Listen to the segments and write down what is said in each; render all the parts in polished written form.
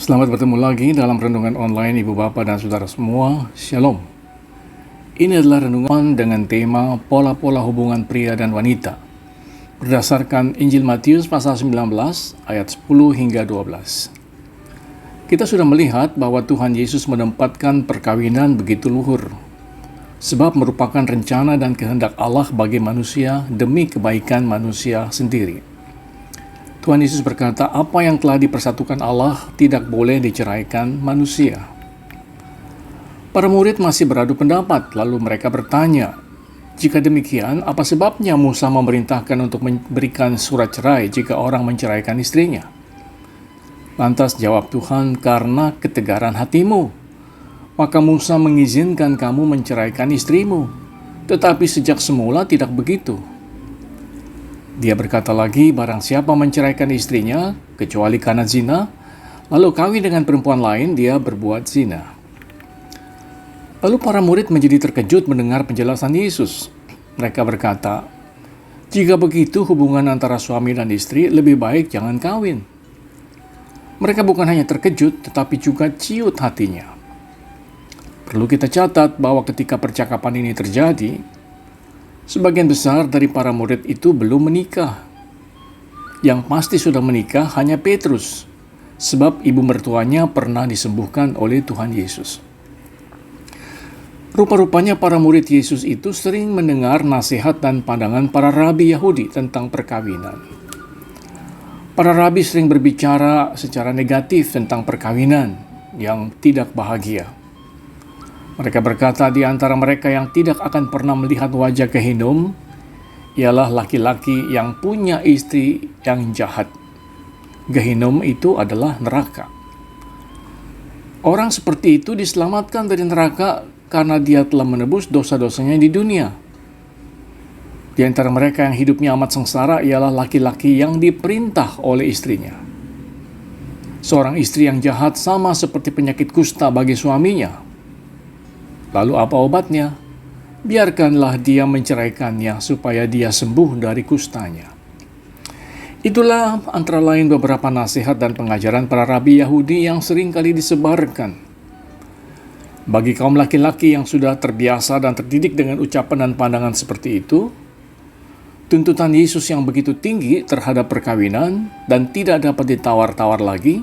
Selamat bertemu lagi dalam renungan online Ibu Bapak dan Saudara semua. Shalom. Ini adalah renungan dengan tema pola-pola hubungan pria dan wanita. Berdasarkan Injil Matius pasal 19 ayat 10 hingga 12. Kita sudah melihat bahwa Tuhan Yesus menempatkan perkawinan begitu luhur. Sebab merupakan rencana dan kehendak Allah bagi manusia demi kebaikan manusia sendiri. Tuhan Yesus berkata, apa yang telah dipersatukan Allah tidak boleh diceraikan manusia. Para murid masih beradu pendapat, lalu mereka bertanya, jika demikian, apa sebabnya Musa memerintahkan untuk memberikan surat cerai jika orang menceraikan istrinya? Lantas jawab Tuhan, karena ketegaran hatimu. Maka Musa mengizinkan kamu menceraikan istrimu, tetapi sejak semula tidak begitu. Dia berkata lagi, barang siapa menceraikan istrinya, kecuali karena zina, lalu kawin dengan perempuan lain, dia berbuat zina. Lalu para murid menjadi terkejut mendengar penjelasan Yesus. Mereka berkata, jika begitu hubungan antara suami dan istri lebih baik jangan kawin. Mereka bukan hanya terkejut, tetapi juga ciut hatinya. Perlu kita catat bahwa ketika percakapan ini terjadi, sebagian besar dari para murid itu belum menikah. Yang pasti sudah menikah hanya Petrus, sebab ibu mertuanya pernah disembuhkan oleh Tuhan Yesus. Rupa-rupanya para murid Yesus itu sering mendengar nasihat dan pandangan para rabi Yahudi tentang perkawinan. Para rabi sering berbicara secara negatif tentang perkawinan yang tidak bahagia. Mereka berkata di antara mereka yang tidak akan pernah melihat wajah Gehinom ialah laki-laki yang punya istri yang jahat. Gehinom itu adalah neraka. Orang seperti itu diselamatkan dari neraka karena dia telah menebus dosa-dosanya di dunia. Di antara mereka yang hidupnya amat sengsara ialah laki-laki yang diperintah oleh istrinya. Seorang istri yang jahat sama seperti penyakit kusta bagi suaminya. Lalu apa obatnya? Biarkanlah dia menceraikannya supaya dia sembuh dari kustanya. Itulah antara lain beberapa nasihat dan pengajaran para rabi Yahudi yang sering kali disebarkan. Bagi kaum laki-laki yang sudah terbiasa dan terdidik dengan ucapan dan pandangan seperti itu, tuntutan Yesus yang begitu tinggi terhadap perkawinan dan tidak dapat ditawar-tawar lagi,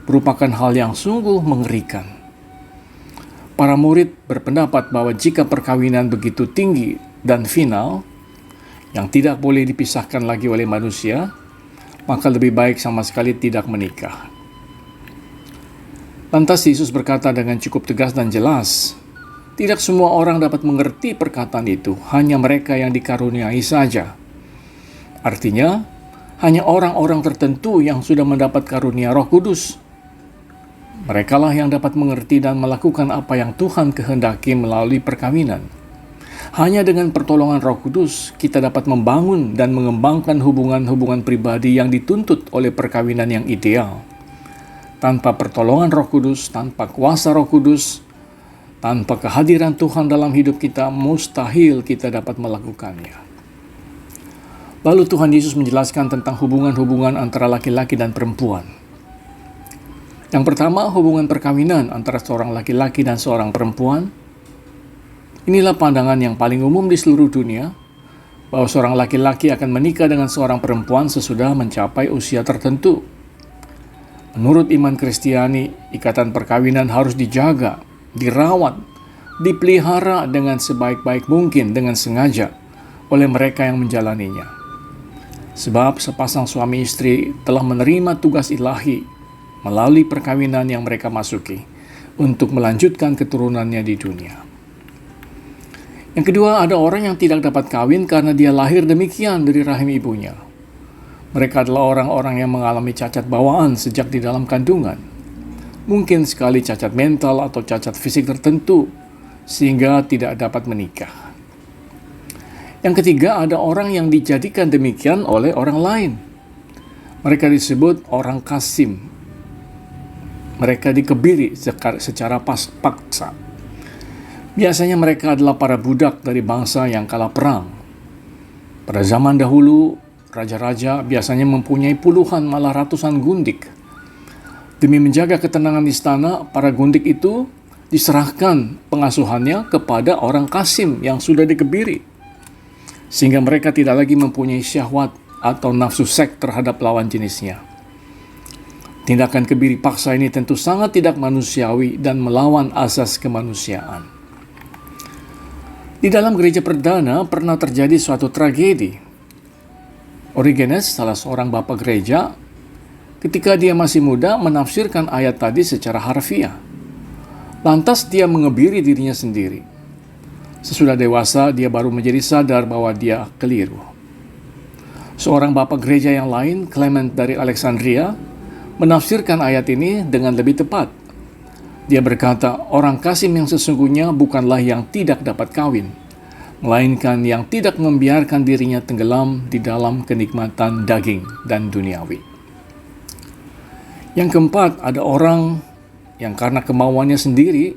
merupakan hal yang sungguh mengerikan. Para murid berpendapat bahwa jika perkawinan begitu tinggi dan final, yang tidak boleh dipisahkan lagi oleh manusia, maka lebih baik sama sekali tidak menikah. Lantas Yesus berkata dengan cukup tegas dan jelas, tidak semua orang dapat mengerti perkataan itu, hanya mereka yang dikaruniai saja. Artinya, hanya orang-orang tertentu yang sudah mendapat karunia Roh Kudus. Merekalah yang dapat mengerti dan melakukan apa yang Tuhan kehendaki melalui perkawinan. Hanya dengan pertolongan Roh Kudus, kita dapat membangun dan mengembangkan hubungan-hubungan pribadi yang dituntut oleh perkawinan yang ideal. Tanpa pertolongan Roh Kudus, tanpa kuasa Roh Kudus, tanpa kehadiran Tuhan dalam hidup kita, mustahil kita dapat melakukannya. Lalu Tuhan Yesus menjelaskan tentang hubungan-hubungan antara laki-laki dan perempuan. Yang pertama, hubungan perkawinan antara seorang laki-laki dan seorang perempuan. Inilah pandangan yang paling umum di seluruh dunia, bahwa seorang laki-laki akan menikah dengan seorang perempuan sesudah mencapai usia tertentu. Menurut iman Kristiani, ikatan perkawinan harus dijaga, dirawat, dipelihara dengan sebaik-baik mungkin dengan sengaja oleh mereka yang menjalaninya. Sebab sepasang suami istri telah menerima tugas ilahi melalui perkawinan yang mereka masuki untuk melanjutkan keturunannya di dunia. Yang kedua, ada orang yang tidak dapat kawin karena dia lahir demikian dari rahim ibunya. Mereka adalah orang-orang yang mengalami cacat bawaan sejak di dalam kandungan. Mungkin sekali cacat mental atau cacat fisik tertentu sehingga tidak dapat menikah. Yang ketiga, ada orang yang dijadikan demikian oleh orang lain. Mereka disebut orang kasim. Mereka dikebiri secara paksa. Biasanya mereka adalah para budak dari bangsa yang kalah perang. Pada zaman dahulu, raja-raja biasanya mempunyai puluhan malah ratusan gundik. Demi menjaga ketenangan istana, para gundik itu diserahkan pengasuhannya kepada orang Kasim yang sudah dikebiri, sehingga mereka tidak lagi mempunyai syahwat atau nafsu seks terhadap lawan jenisnya. Tindakan kebiri paksa ini tentu sangat tidak manusiawi dan melawan asas kemanusiaan. Di dalam gereja perdana pernah terjadi suatu tragedi. Origenes, salah seorang bapak gereja, ketika dia masih muda menafsirkan ayat tadi secara harfiah. Lantas dia mengebiri dirinya sendiri. Sesudah dewasa dia baru menjadi sadar bahwa dia keliru. Seorang bapak gereja yang lain, Clement dari Alexandria, menafsirkan ayat ini dengan lebih tepat. Dia berkata, orang Kasim yang sesungguhnya bukanlah yang tidak dapat kawin, melainkan yang tidak membiarkan dirinya tenggelam di dalam kenikmatan daging dan duniawi. Yang keempat, ada orang yang karena kemauannya sendiri,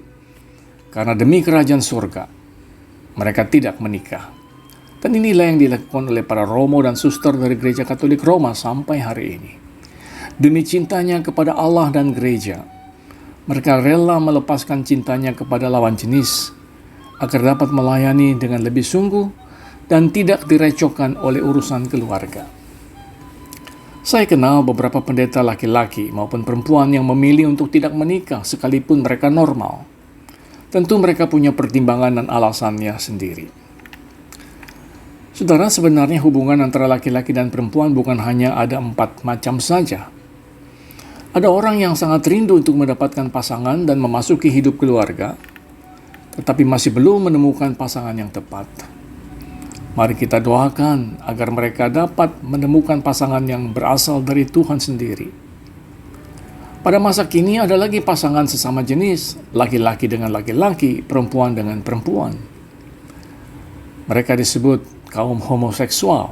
karena demi kerajaan surga, mereka tidak menikah. Dan inilah yang dilakukan oleh para romo dan suster dari gereja Katolik Roma sampai hari ini. Demi cintanya kepada Allah dan gereja, mereka rela melepaskan cintanya kepada lawan jenis agar dapat melayani dengan lebih sungguh dan tidak direcokan oleh urusan keluarga. Saya kenal beberapa pendeta laki-laki maupun perempuan yang memilih untuk tidak menikah sekalipun mereka normal. Tentu mereka punya pertimbangan dan alasannya sendiri. Saudara, sebenarnya hubungan antara laki-laki dan perempuan bukan hanya ada 4 macam saja. Ada orang yang sangat rindu untuk mendapatkan pasangan dan memasuki hidup keluarga, tetapi masih belum menemukan pasangan yang tepat. Mari kita doakan agar mereka dapat menemukan pasangan yang berasal dari Tuhan sendiri. Pada masa kini ada lagi pasangan sesama jenis, laki-laki dengan laki-laki, perempuan dengan perempuan. Mereka disebut kaum homoseksual.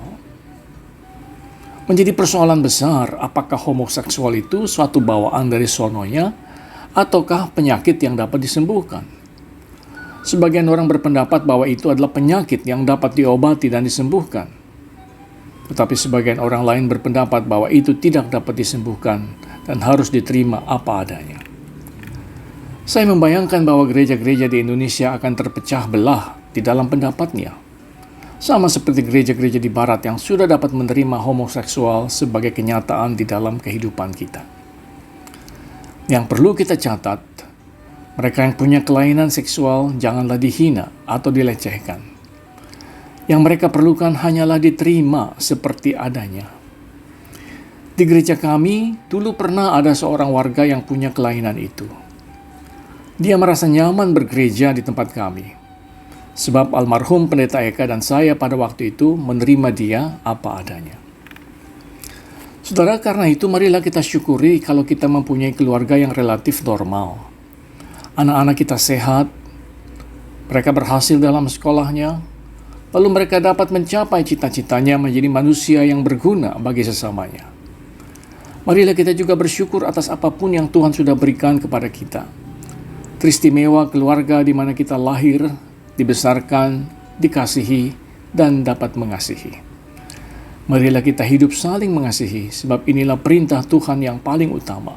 Menjadi persoalan besar, apakah homoseksual itu suatu bawaan dari sononya ataukah penyakit yang dapat disembuhkan? Sebagian orang berpendapat bahwa itu adalah penyakit yang dapat diobati dan disembuhkan. Tetapi sebagian orang lain berpendapat bahwa itu tidak dapat disembuhkan dan harus diterima apa adanya. Saya membayangkan bahwa gereja-gereja di Indonesia akan terpecah belah di dalam pendapatnya. Sama seperti gereja-gereja di barat yang sudah dapat menerima homoseksual sebagai kenyataan di dalam kehidupan kita. Yang perlu kita catat, mereka yang punya kelainan seksual janganlah dihina atau dilecehkan. Yang mereka perlukan hanyalah diterima seperti adanya. Di gereja kami, dulu pernah ada seorang warga yang punya kelainan itu. Dia merasa nyaman bergereja di tempat kami. Sebab almarhum Pendeta Eka dan saya pada waktu itu menerima dia apa adanya. Saudara, karena itu marilah kita syukuri kalau kita mempunyai keluarga yang relatif normal. Anak-anak kita sehat, mereka berhasil dalam sekolahnya, lalu mereka dapat mencapai cita-citanya menjadi manusia yang berguna bagi sesamanya. Marilah kita juga bersyukur atas apapun yang Tuhan sudah berikan kepada kita. Teristimewa keluarga di mana kita lahir, dibesarkan, dikasihi, dan dapat mengasihi. Marilah kita hidup saling mengasihi, sebab inilah perintah Tuhan yang paling utama,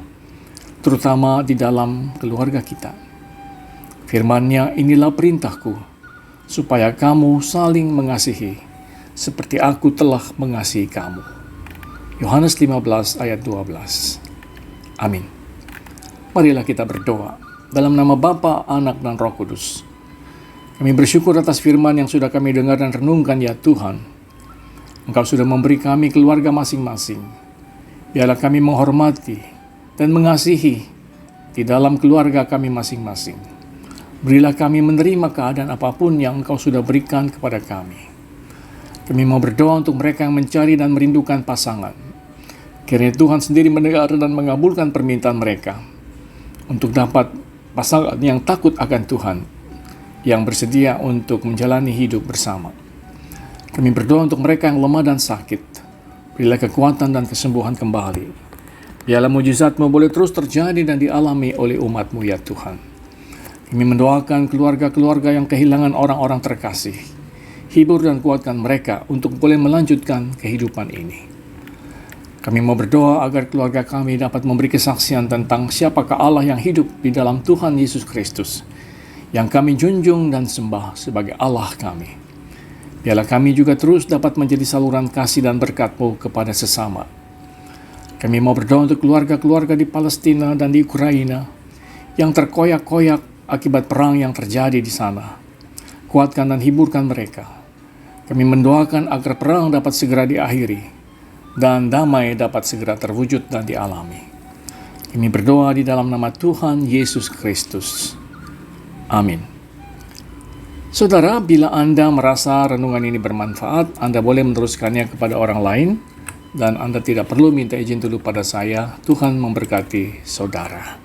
terutama di dalam keluarga kita. Firman-Nya, inilah perintahku, supaya kamu saling mengasihi, seperti aku telah mengasihi kamu. Yohanes 15 ayat 12. Amin. Marilah kita berdoa, dalam nama Bapa, Anak, dan Roh Kudus. Kami bersyukur atas firman yang sudah kami dengar dan renungkan, ya Tuhan. Engkau sudah memberi kami keluarga masing-masing. Biarlah kami menghormati dan mengasihi di dalam keluarga kami masing-masing. Berilah kami menerima keadaan apapun yang Engkau sudah berikan kepada kami. Kami mau berdoa untuk mereka yang mencari dan merindukan pasangan. Kiranya Tuhan sendiri mendengar dan mengabulkan permintaan mereka untuk dapat pasangan yang takut akan Tuhan, yang bersedia untuk menjalani hidup bersama. Kami berdoa untuk mereka yang lemah dan sakit. Berilah kekuatan dan kesembuhan kembali. Biarlah mujizat-Mu boleh terus terjadi dan dialami oleh umat-Mu, ya Tuhan. Kami mendoakan keluarga-keluarga yang kehilangan orang-orang terkasih. Hibur dan kuatkan mereka untuk boleh melanjutkan kehidupan ini. Kami mau berdoa agar keluarga kami dapat memberi kesaksian tentang siapakah Allah yang hidup di dalam Tuhan Yesus Kristus, yang kami junjung dan sembah sebagai Allah kami. Biarlah kami juga terus dapat menjadi saluran kasih dan berkat-Mu kepada sesama. Kami mau berdoa untuk keluarga-keluarga di Palestina dan di Ukraina yang terkoyak-koyak akibat perang yang terjadi di sana. Kuatkan dan hiburkan mereka. Kami mendoakan agar perang dapat segera diakhiri dan damai dapat segera terwujud dan dialami. Kami berdoa di dalam nama Tuhan Yesus Kristus. Amin. Saudara, bila Anda merasa renungan ini bermanfaat, Anda boleh meneruskannya kepada orang lain, dan Anda tidak perlu minta izin dulu pada saya. Tuhan memberkati saudara.